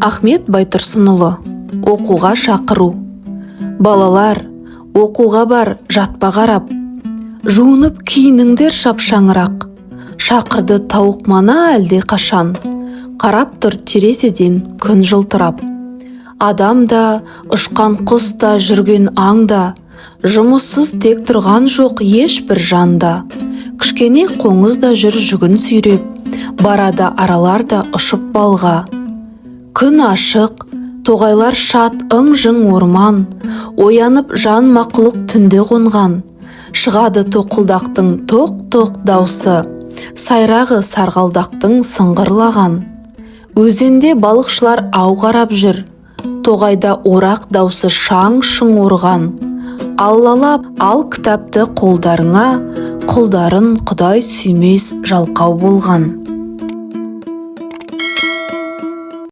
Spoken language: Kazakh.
Ахмет Байтұрсынұлы. Оқуға шақыру. Балалар, оқуға бар, жатпа қарап. Жуынып киініңдер шапшаңырақ. Шақырды тауық мана әлде қашан. Қарап тұр терезеден күн жылтырап. Адам да, ұшқан құс та, жүрген аң да, жұмыссыз тек тұрған жоқ ешбір жанда. Кішкене қоңыз да жүр жүгін сүйреп, барады араларда ұшып балға. Күн ашық, тоғайлар шат, ың-жың орман, оянып жан мақұлық түнде қонған. Шығады тоқылдақтың тоқ-тоқ даусы, сайрағы сарғалдақтың сыңғырлаған. Өзенде балықшылар ау қарап жүр, тоғайда орақ даусы шаң-шың орған. Аллалап ал кітапты қолдарыңа, құлдарын Құдай сүймес жалқау болған.